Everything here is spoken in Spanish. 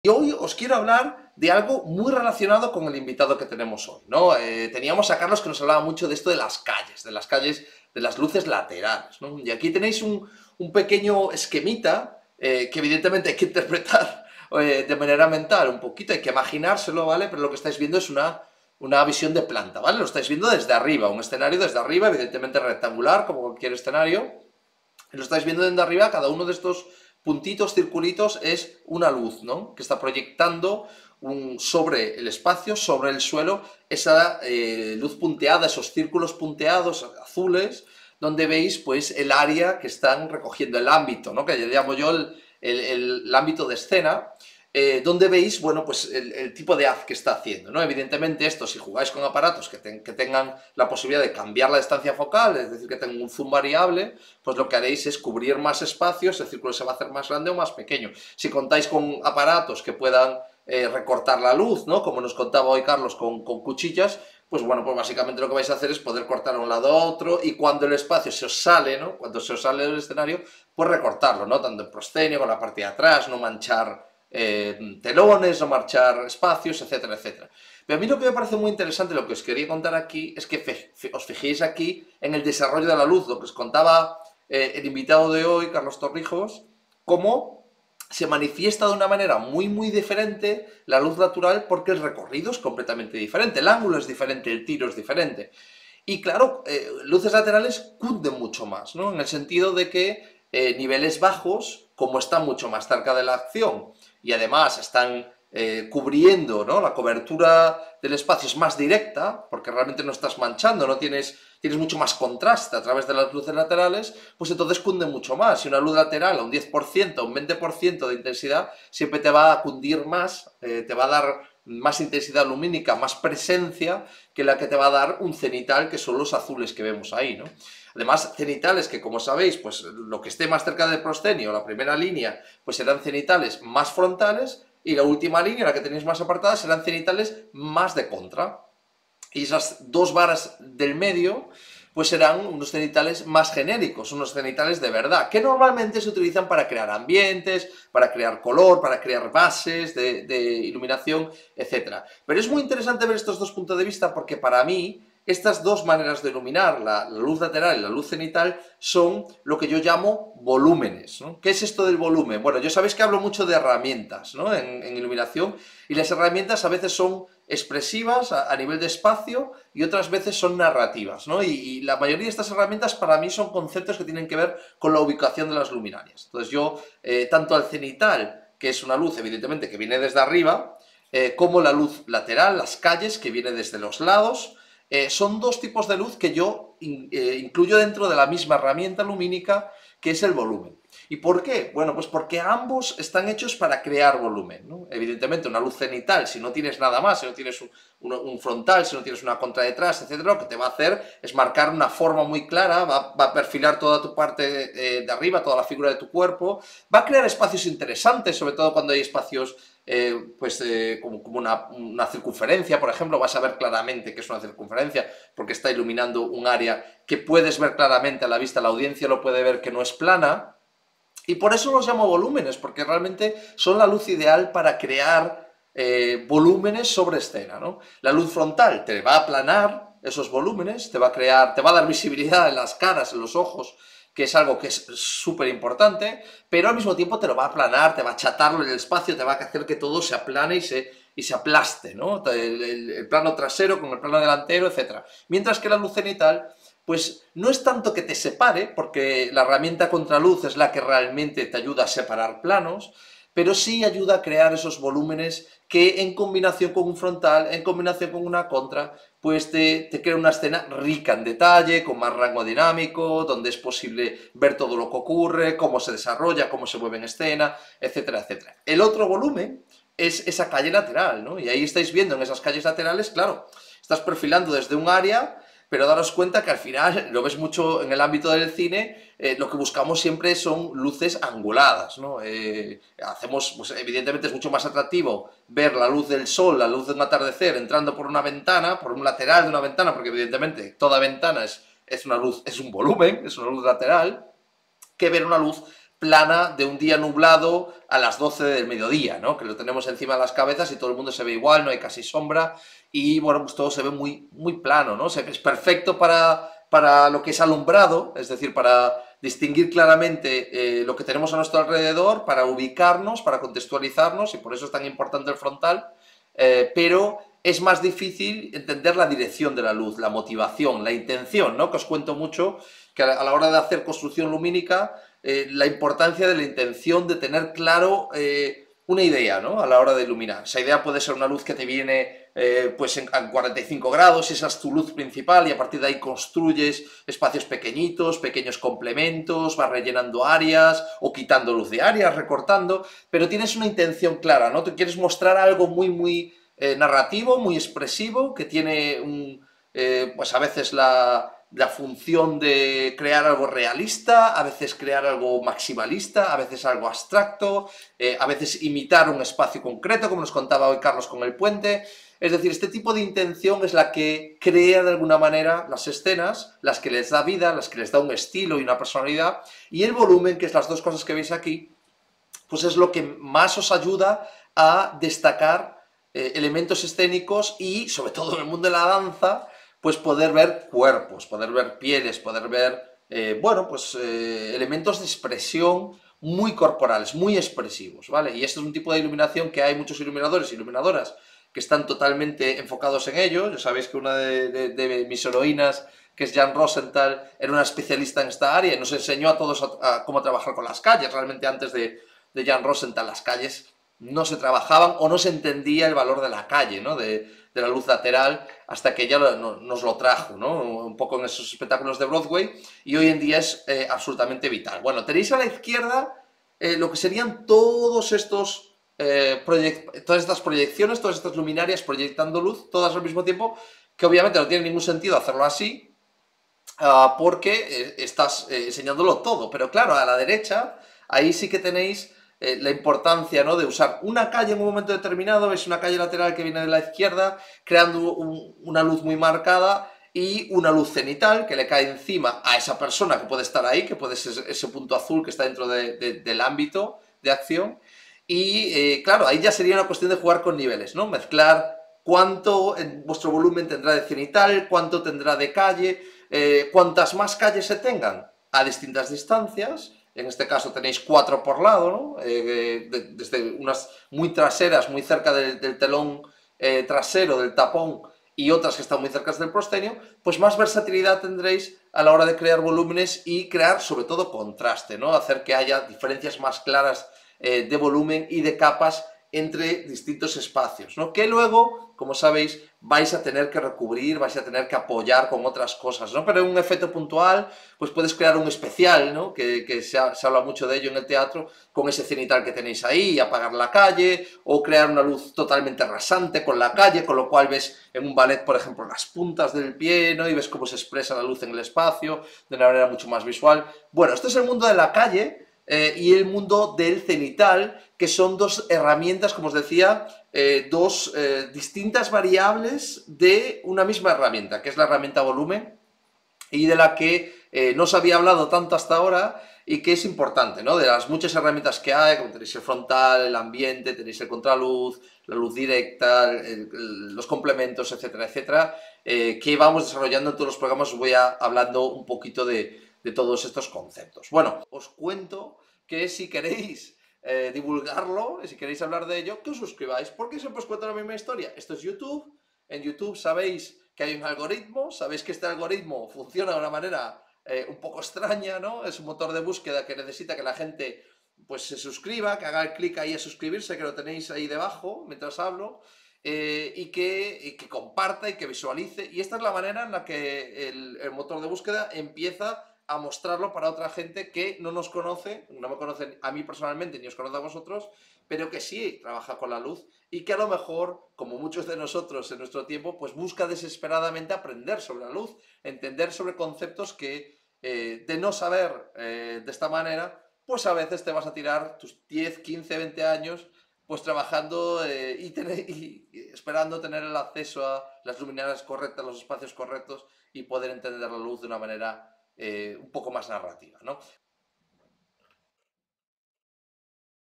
Y hoy os quiero hablar de algo muy relacionado con el invitado que tenemos hoy, ¿no? Teníamos a Carlos que nos hablaba mucho de esto de las calles, de las luces laterales, ¿no? Y aquí tenéis un pequeño esquemita que evidentemente hay que interpretar de manera mental un poquito, hay que imaginárselo, ¿vale? Pero lo que estáis viendo es una visión de planta, ¿vale? Lo estáis viendo desde arriba, un escenario desde arriba, evidentemente rectangular, como cualquier escenario, lo estáis viendo desde arriba, cada uno de estos puntitos, circulitos, es una luz, ¿no? Que está proyectando sobre el espacio, sobre el suelo, esa luz punteada, esos círculos punteados azules, donde veis pues el área que están recogiendo, el ámbito, ¿no? Que llamo yo el ámbito de escena, donde veis, bueno, pues el tipo de haz que está haciendo, ¿no? Evidentemente esto, si jugáis con aparatos que tengan la posibilidad de cambiar la distancia focal, es decir, que tengan un zoom variable, pues lo que haréis es cubrir más espacios, el círculo se va a hacer más grande o más pequeño. Si contáis con aparatos que puedan recortar la luz, ¿no? Como nos contaba hoy Carlos con cuchillas, pues bueno, pues básicamente lo que vais a hacer es poder cortar a un lado a otro y cuando el espacio se os sale, ¿no? Cuando se os sale del escenario, pues recortarlo, ¿no? Tanto en proscenio, con la parte de atrás, no manchar telones, no marchar espacios, etcétera, etcétera. Pero a mí lo que me parece muy interesante, lo que os quería contar aquí, es que os fijéis aquí en el desarrollo de la luz, lo que os contaba el invitado de hoy, Carlos Torrijos, cómo se manifiesta de una manera muy diferente la luz natural porque el recorrido es completamente diferente, el ángulo es diferente, el tiro es diferente. Y claro, luces laterales cunden mucho más, ¿no? En el sentido de que niveles bajos, como están mucho más cerca de la acción y además están cubriendo, ¿no? La cobertura del espacio es más directa, porque realmente no estás manchando, no tienes mucho más contraste a través de las luces laterales, pues entonces cunde mucho más. Si una luz lateral a un 10%, a un 20% de intensidad, siempre te va a cundir más, te va a dar más intensidad lumínica, más presencia que la que te va a dar un cenital, que son los azules que vemos ahí, ¿no? Además, cenitales que, como sabéis, pues lo que esté más cerca del proscenio, la primera línea, pues serán cenitales más frontales y la última línea, la que tenéis más apartada, serán cenitales más de contra. Y esas dos varas del medio pues serán unos cenitales más genéricos, unos cenitales de verdad, que normalmente se utilizan para crear ambientes, para crear color, para crear bases de iluminación, etc. Pero es muy interesante ver estos dos puntos de vista porque para mí estas dos maneras de iluminar, la luz lateral y la luz cenital, son lo que yo llamo volúmenes, ¿no? ¿Qué es esto del volumen? Bueno, yo sabéis que hablo mucho de herramientas, ¿no? en iluminación, y las herramientas a veces son expresivas a nivel de espacio y otras veces son narrativas, ¿no? Y la mayoría de estas herramientas para mí son conceptos que tienen que ver con la ubicación de las luminarias. Entonces yo, tanto al cenital, que es una luz evidentemente que viene desde arriba, como la luz lateral, las calles, que viene desde los lados, son dos tipos de luz que yo incluyo dentro de la misma herramienta lumínica, que es el volumen. ¿Y por qué? Bueno, pues porque ambos están hechos para crear volumen, ¿no? Evidentemente, una luz cenital, si no tienes nada más, si no tienes un frontal, si no tienes una contra detrás, etcétera, lo que te va a hacer es marcar una forma muy clara, va a perfilar toda tu parte de arriba, toda la figura de tu cuerpo, va a crear espacios interesantes, sobre todo cuando hay espacios como una circunferencia, por ejemplo, vas a ver claramente que es una circunferencia porque está iluminando un área que puedes ver claramente a la vista, la audiencia lo puede ver que no es plana, y por eso los llamo volúmenes, porque realmente son la luz ideal para crear volúmenes sobre escena, ¿no? La luz frontal te va a aplanar esos volúmenes, te va a dar visibilidad en las caras, en los ojos, que es algo que es súper importante, pero al mismo tiempo te lo va a aplanar, te va a achatarlo en el espacio, te va a hacer que todo se aplane y se aplaste, ¿no? El plano trasero con el plano delantero, etc. Mientras que la luz cenital pues no es tanto que te separe, porque la herramienta contraluz es la que realmente te ayuda a separar planos, pero sí ayuda a crear esos volúmenes que en combinación con un frontal, en combinación con una contra, pues te crea una escena rica en detalle, con más rango dinámico, donde es posible ver todo lo que ocurre, cómo se desarrolla, cómo se mueve en escena, etcétera, etcétera. El otro volumen es esa calle lateral, ¿no? Y ahí estáis viendo en esas calles laterales, claro, estás perfilando desde un área, pero daros cuenta que al final, lo ves mucho en el ámbito del cine, lo que buscamos siempre son luces anguladas, ¿no? Pues evidentemente es mucho más atractivo ver la luz del sol, la luz de un atardecer entrando por una ventana, por un lateral de una ventana, porque evidentemente toda ventana es una luz, es un volumen, es una luz lateral, que ver una luz plana de un día nublado a las 12 del mediodía, ¿no? Que lo tenemos encima de las cabezas y todo el mundo se ve igual, no hay casi sombra y bueno, pues todo se ve muy, muy plano, ¿no? O sea, que es perfecto para lo que es alumbrado, es decir, para distinguir claramente lo que tenemos a nuestro alrededor, para ubicarnos, para contextualizarnos y por eso es tan importante el frontal, pero es más difícil entender la dirección de la luz, la motivación, la intención, ¿no? Que os cuento mucho que a la hora de hacer construcción lumínica, la importancia de la intención de tener claro una idea, ¿no? A la hora de iluminar. Esa idea puede ser una luz que te viene pues en 45 grados, esa es tu luz principal y a partir de ahí construyes espacios pequeñitos, pequeños complementos, vas rellenando áreas o quitando luz de áreas, recortando, pero tienes una intención clara, ¿no? Tú quieres mostrar algo muy, muy narrativo, muy expresivo, que tiene pues a veces la función de crear algo realista, a veces crear algo maximalista, a veces algo abstracto, a veces imitar un espacio concreto, como nos contaba hoy Carlos con el puente. Es decir, este tipo de intención es la que crea de alguna manera las escenas, las que les da vida, las que les da un estilo y una personalidad, y el volumen, que es las dos cosas que veis aquí, pues es lo que más os ayuda a destacar elementos escénicos y, sobre todo en el mundo de la danza, pues poder ver cuerpos, poder ver pieles, poder ver, bueno, pues elementos de expresión muy corporales, muy expresivos, ¿vale? Y este es un tipo de iluminación que hay muchos iluminadores y iluminadoras que están totalmente enfocados en ello. Ya sabéis que una de mis heroínas, que es Jan Rosenthal, era una especialista en esta área y nos enseñó a todos a cómo trabajar con las calles. Realmente antes de Jan Rosenthal las calles no se trabajaban o no se entendía el valor de la calle, ¿no? De la luz lateral, hasta que ella nos lo trajo, ¿no? Un poco en esos espectáculos de Broadway, y hoy en día es absolutamente vital. Bueno, tenéis a la izquierda lo que serían todos estos todas estas proyecciones, todas estas luminarias proyectando luz, todas al mismo tiempo, que obviamente no tiene ningún sentido hacerlo así, porque estás enseñándolo todo. Pero claro, a la derecha, ahí sí que tenéis la importancia, ¿no?, de usar una calle en un momento determinado. Veis una calle lateral que viene de la izquierda, creando una luz muy marcada y una luz cenital que le cae encima a esa persona que puede estar ahí, que puede ser ese punto azul que está dentro del ámbito de acción. Y claro, ahí ya sería una cuestión de jugar con niveles, ¿no? Mezclar cuánto en vuestro volumen tendrá de cenital, cuánto tendrá de calle, cuantas más calles se tengan a distintas distancias. En este caso tenéis 4 por lado, ¿no? Desde unas muy traseras, muy cerca del telón trasero, del tapón, y otras que están muy cerca del proscenio, pues más versatilidad tendréis a la hora de crear volúmenes y crear sobre todo contraste, ¿no? Hacer que haya diferencias más claras de volumen y de capas entre distintos espacios, ¿no? Que luego, como sabéis, vais a tener que recubrir, vais a tener que apoyar con otras cosas, ¿no? Pero en un efecto puntual, pues puedes crear un especial, ¿no? Que se habla mucho de ello en el teatro, con ese cenital que tenéis ahí, y apagar la calle, o crear una luz totalmente rasante con la calle, con lo cual ves en un ballet, por ejemplo, las puntas del pie, ¿no? Y ves cómo se expresa la luz en el espacio de una manera mucho más visual. Bueno, esto es el mundo de la calle, y el mundo del cenital, que son dos herramientas, como os decía, dos distintas variables de una misma herramienta, que es la herramienta volumen, y de la que no se había hablado tanto hasta ahora y que es importante, ¿no? De las muchas herramientas que hay, como tenéis el frontal, el ambiente, tenéis el contraluz, la luz directa, los complementos, etcétera, etcétera, que vamos desarrollando en todos los programas. Os voy hablando un poquito de todos estos conceptos. Bueno, os cuento que si queréis divulgarlo, si queréis hablar de ello, que os suscribáis, porque siempre os cuento la misma historia. Esto es YouTube. En YouTube sabéis que hay un algoritmo, sabéis que este algoritmo funciona de una manera un poco extraña, ¿no? Es un motor de búsqueda que necesita que la gente pues se suscriba, que haga el clic ahí a suscribirse, que lo tenéis ahí debajo mientras hablo, y que comparta y que visualice. Y esta es la manera en la que el motor de búsqueda empieza a mostrarlo para otra gente que no nos conoce, no me conocen a mí personalmente ni os conoce a vosotros, pero que sí trabaja con la luz y que a lo mejor, como muchos de nosotros en nuestro tiempo, pues busca desesperadamente aprender sobre la luz, entender sobre conceptos que de no saber de esta manera, pues a veces te vas a tirar tus 10, 15, 20 años pues trabajando y esperando tener el acceso a las luminarias correctas, los espacios correctos y poder entender la luz de una manera un poco más narrativa, ¿no?